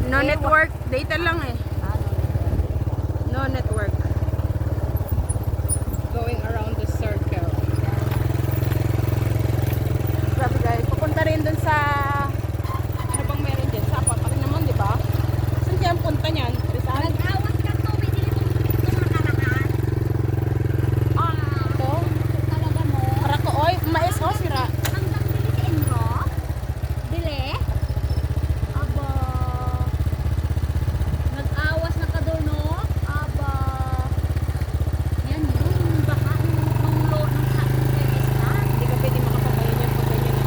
No network. Data lang eh. No network. Going around the circle. Grabe guys. Pupunta rin dun sa... Ano bang meron dyan? Sapa pa rin naman, di ba? Saan kaya ang punta niyan? Rizal? Nag-awas ka to, may dili itong nakaraan. Ito? Talaga mo. Para ko, oy, mais ho, sira. Hanggang dili si Enro. Dili. Aba. Nag-awas na ka doon, no? Aba. Yan yun. Baka nung lo ng sa isla. Hindi ka pwede makapabayan yan pag ganyan.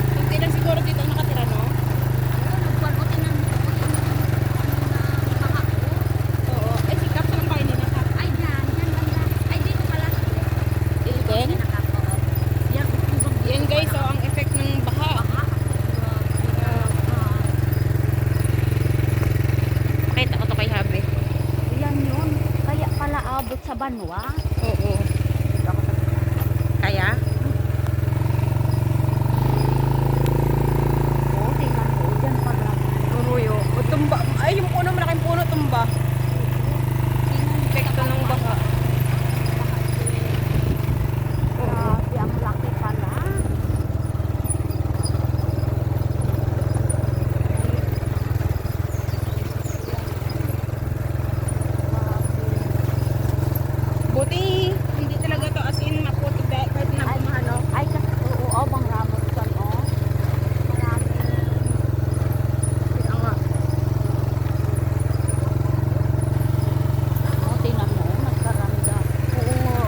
Kunti lang siguro dito ang nakatira, no? Ayun, nagpalbutin ng baka ko. Oo. Eh, si Kap, saan ang bahay nila, Kap? Ay, dyan banda. Ay, dito pala. Dito din? Yan, Yan guys, so ang effect ng baha. Pakita ko to kay Habe. yan yun. Kaya pala abot sa Banwa. Oo. Kaya? Oo, tingnan mo. Dyan pala. Turuyo. O tumba. Ay, yung puno, malaking puno, tumba. Epekto ng baha. Grabe, ang laki pala. Buti, hindi talaga to as in maputi kahit na bumaha, no? Ay, kasi oo, bang ramot ka, no? Marami. Kaya nga. Oo, tingnan mo. Nagkaranda. Oo.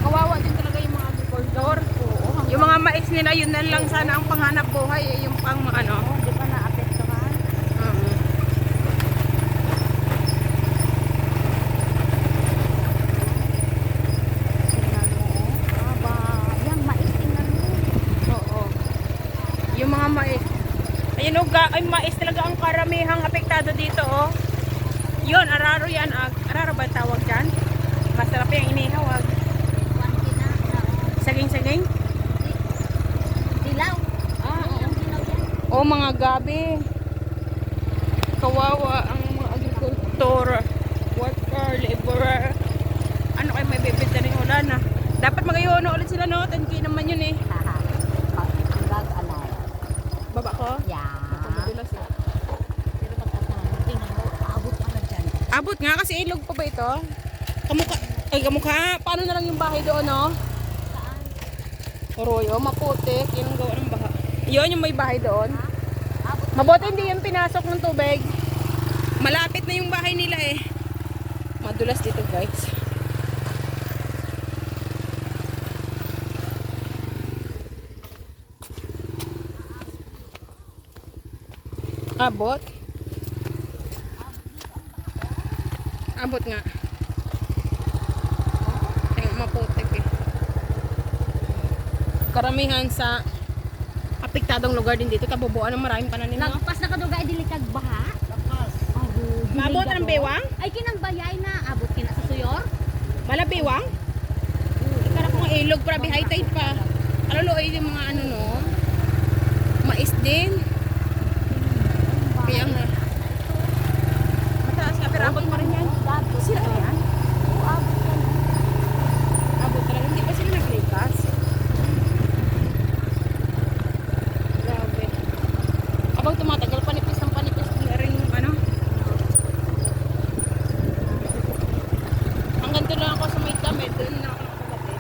Kawawa din talaga yung mga agricultor. Oo, Yung mga mais nila, yun na lang sana ang panghanap buhay. Eh, yung pang ano. Oo, di ba naapektuhan? Tingnan mo. Aba, yan, mais, tingnan mo. Oo. Yung mga mais. Ayun o, ay mais talaga ang karamihang apektado dito, oh. Yun, araro yan. Araro ba tawag dyan? Masarap yung inihawag. Wanti na. Saging-saging? Dilaw. Oo, ang dilaw yan. O, mga gabi. Kawawa ang mga agricultor. Worker, laborer. Ano kayo may bibigta rin? Wala na. Dapat magayon ulit sila, no? 10K naman yun eh. Haha. Ang gag-alay. Baba ko? Yan. Madulas eh. Pero pagkasama, tingnan mo, abot pa na dyan. Abot nga kasi ilog pa ba ito? Kamukha. Ay, kamukha. Paano na lang yung bahay doon, no? Saan? Oroyo, maputik. Yun ang gawa ng baha. Yun yung may bahay doon. Abot pa. Mabuti hindi yung pinasok ng tubig. Malapit na yung bahay nila eh. Madulas dito guys. Abot. Abot nga. Ay, maputik eh. Karamihan sa apektadong lugar din dito. Kabubuan ng maraming pananim, no? Lagpas na kaduga idilikag baha. Lagpas. Maabot ng bewang? Ay kinang bayay na abot kina sa suyor. Wala bewang? Para kung ilog, prabi high tide pa. Aluluoy yung mga ano, no? Mais din. Kaya nga. Mataas nga, pero abot pa rin yan. Sila yan? Abot ka na. Abot talaga. Hindi pa sila naglipas. Grabe. Abang tumatagal, panipis ng panipis na rin yung ano. Hanggang doon lang ako sa may damit. Doon na ako nakakabati.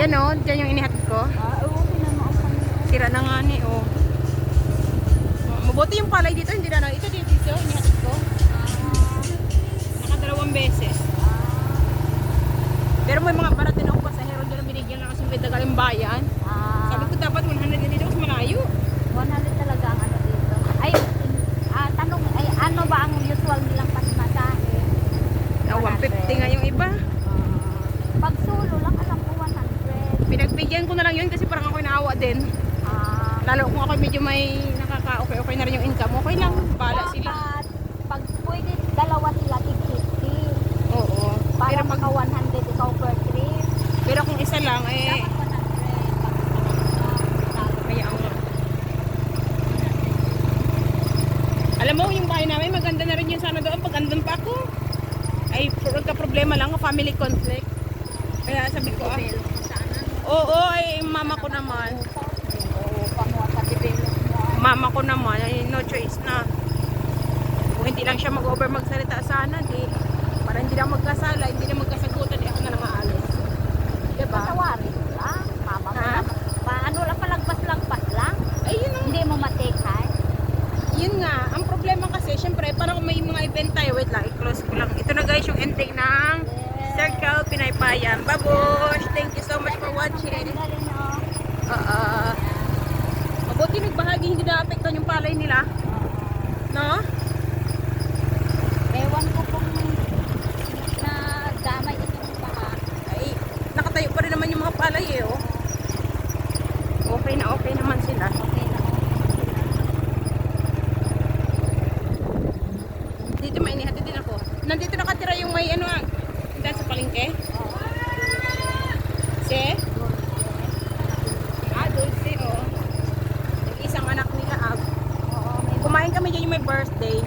Yan o, dyan yung inihatid ko. Oo, pinamao kami. Sira na nga ni, oh. Mabuti yung palay dito, hindi na. Ito dito, inihatid ko. Nakadalawang beses. Pero may mga parating akong pasahero dyan na binigyan lang kasi may galing bayan. Sabi ko dapat 100 na dito kasi malayo. 100 talaga ang ano dito. Ay, tanong, ay ano ba ang usual nilang pasmasahe? Na 150 nga yung iba. Pag solo lang, alam ko 100. Pinagbigyan ko na lang yun kasi parang ako naawa din. Lalo kung ako medyo may nakaka-okay na rin yung income, okay lang. Bala sila. Dapat, pag pwede dalawa sila, tig 50. Oo. Para Pero, maka 100 ikaw per trip. pero kung isa lang, eh, Dapat 100. kaya ang... Alam mo, yung bahay namin, maganda na rin yun sana doon pag andun pa ako. Ay, problema lang, family conflict. Kaya sabi ko, oo, ay mama ko naman. Mama ko naman, ay no choice na. Kung hindi lang siya magsalita sana, di, para hindi lang magkasala, hindi na magkasagutan, di ako na lang aalis. Diba? Pasawarin lang. Mama mo Ha? lang. Paano lang, palagpas-lagpas lang. Ay, yun ang, Hindi mo matake high. yun nga. Ang problema kasi, syempre, parang may mga event tayo, wait lang, i-close ko lang. Ito na guys, yung ending ng Circle Pinaypayan. Babush! Thank you so much for watching. Mabuti nagbahagi, hindi na-apektan yung palay nila. No? Ewan ko kung na damay itong baka. Ay, nakatayo pa rin naman yung mga palay eh, oh. Okay naman sila. Okay na. Dito may inihatid din ako. Nandito nakatira yung may ano, dahil sa palengke. Si? Dulce, oh. Yung isang anak nila, Oo, may kumain kami dyan yung may birthday.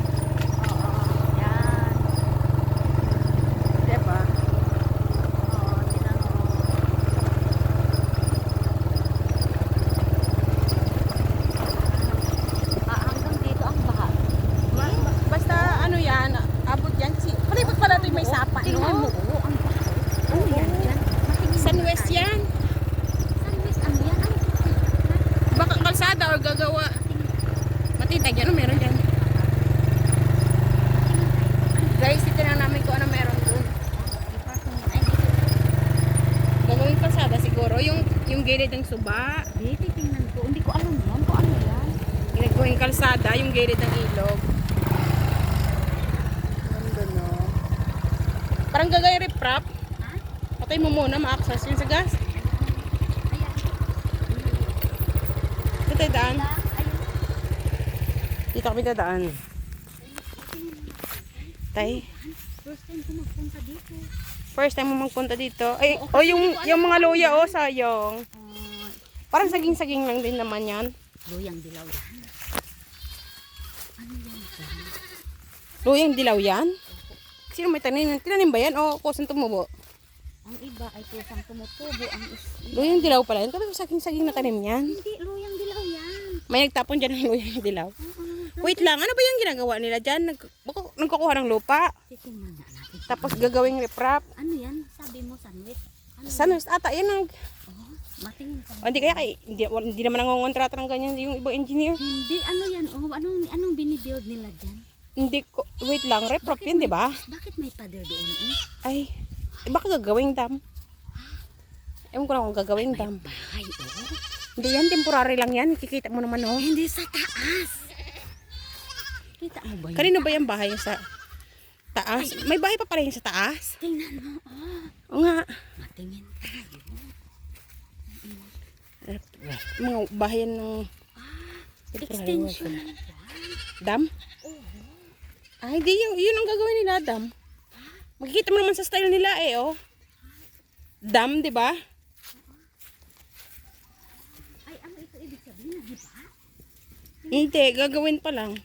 yan. Diba? Oo, sila no. Hanggang dito ang baha. Basta ano yan, abot yan. Palibot pala ito yung may sapa, Tingnan mo, no? oo, ang baha. Oo, yan dyan. Matingin San mo West tayo. yan. San West, ano yan? Ano? Baka kalsada or gagawa. Matitag yan, meron dyan. Guys, titignan namin kung ano meron dun. Gagawin kalsada siguro. Yung gilid ng suba. Tingnan ko. Hindi ko alam yan. Kung ano yan. Ginagawin kalsada, yung gilid ng ilog. Ganda no. Parang gagawin riprap. Ha? Patay mo muna, ma-access yun sa gas. Ayan. Dito tayo daan. Ayun. Dito kami dadaan. Tay. First time ko magpunta dito. First time mo magpunta dito. Ay, Oo, oh, kasi yung, hindi ko alam yung mga kung ano luya, yan. oh, sayang. Parang saging-saging lang din naman yan. Luyang dilaw yan. Ano yan? Luyang dilaw yan? Sino may tanim? Tinanim ba yan? O kusang tumubo? Ang iba ay kusang tumutubo. Ang Luyang dilaw pala yan. Kasi saging-saging na tanim yan. Hindi, luyang dilaw yan. May nagtapon dyan ng luyang dilaw. Oo. Wait lang, ano ba yung ginagawa nila dyan? Nagkukuha ng lupa. Titingnan na natin. Tapos gagawing riprap. Ano yan? Sabi mo, sandwich. Ano Saan? Ata, yan ang... Oo. Matingin ka. O, hindi kaya, hindi naman nangongontrata ng ganyan yung ibang engineer. Hindi, ano yan? Oh, anong binibuild nila dyan? Hindi ko, wait lang, riprap yun, di ba? Bakit may pader doon eh? Ay, baka gagawing dam. Ewan ko lang kung gagawing dam. Bahay, oh. Hindi yan, temporary lang yan. Kikita mo naman, oh. Hindi sa taas. Kita mo ba yun? Kanino ba yung bahay sa taas? May bahay pa pala yung sa taas? Tingnan mo, oh. O nga. Matingin tayo. Mga bahayan ng... Extension. Dam? Ay, di yun ang gagawin nila, dam. Makikita mo naman sa style nila eh, oh. Dam, di ba? Ay, ano ito ibig sabihin, di ba? Hindi, gagawin pa lang.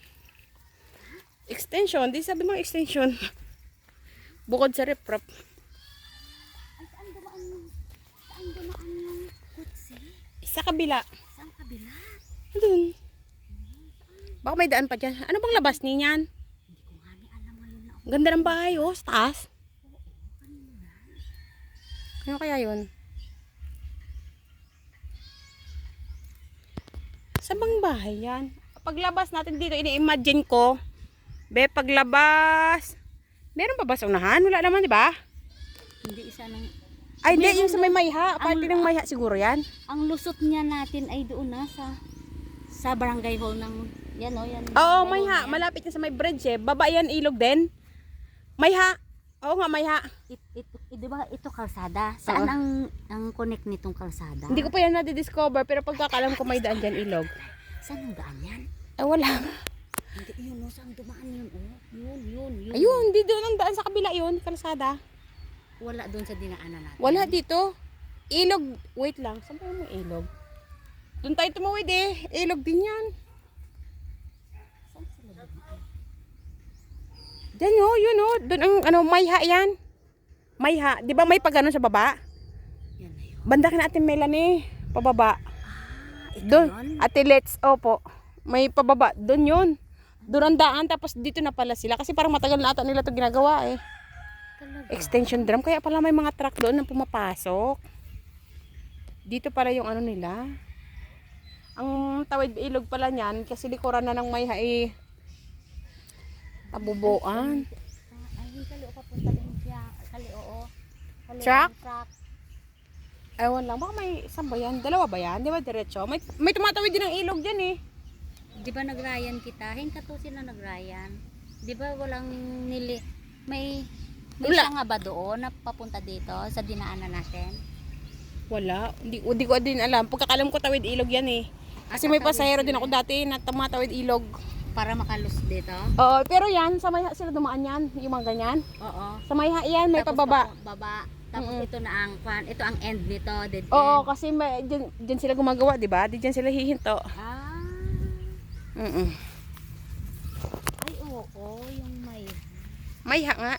Extension, di sabi mo extension. Bukod sa riprap. Ay, saan dumaan yung kutsi? Sa kabila. Saan kabila? Doon. Baka may daan pa dyan. Ano bang labas niyan? Hindi ko nga ni alam ngayon na ako. Ganda ng bahay, oh, sa taas. Ano kaya yun? Sa bang bahay yan? Paglabas natin dito, ini-imagine ko. Be, paglabas. Meron pa ba sa unahan? Wala naman, di ba? Hindi isa ng... Ay, hindi. Yung sa may mayha. Parte ng mayha siguro yan. Ang lusot niya natin ay doon na sa barangay hall ng... Yan o, yan. Oo, mayha. Malapit na sa may bridge eh. Baba yan, ilog din. Mayha. Oo nga, mayha. Di ba ito kalsada? Saan ang connect nitong kalsada? Hindi ko pa yan nadidiscover, pero pagkakalam ko may daan dyan ilog. Saan ang daan yan? Eh, wala. Hindi, yun o, saan dumaan yun o? Yun. Ayun, di doon ang daan sa kabila yun, kalsada. Wala doon sa dinaanan natin. Wala dito. Ilog. Wait lang, saan ba yung may ilog? Doon tayo tumawid eh. Ilog din yan. Saan sila dumaan? Diyan yun o. Doon ang mayha yan. Mayha. Di ba may pagano sa baba? Yan na yun. Banda ka na Ate Melanie. Pababa. Ito Doon. yun? Ate Let's. Opo. May pababa. Doon yun. Doon ang daan. Tapos dito na pala sila. Kasi parang matagal na ata nila ito ginagawa eh. Talaga. Extension drum. Kaya pala may mga truck doon na pumapasok. Dito pala yung ano nila. Ang tawid ilog pala niyan. Kasi likuran na ng mayha eh. Tabubuan. Ay, kalio papunta din siya. Kalio, oo. Kalio, Truck? truck. Ewan lang. Baka may isang ba yan? Dalawa ba yan? Di ba diretso? May tumatawid din ng ilog dyan eh. Di ba nagrayan kita? Hinka to sila nagrayan. Di ba walang may Wala. siya nga ba doon na papunta dito sa dinaanan natin? Wala. Hindi ko din alam. Pagkakalam ko tawid ilog yan eh. Kasi may pasahero din ako dati na tumatawid ilog. Para makalus dito? Oo, pero yan, sa mayha sila dumaan yan. Yung mga ganyan. Oo. Sa mayha yan, may Tapos pababa. baba. Tapos ito na ito ang end nito, dead end. Oo, kasi dyan sila gumagawa, di ba? Di dyan sila hihinto. Ah. Mm-mm. Ay, oo, yung may Mayha nga.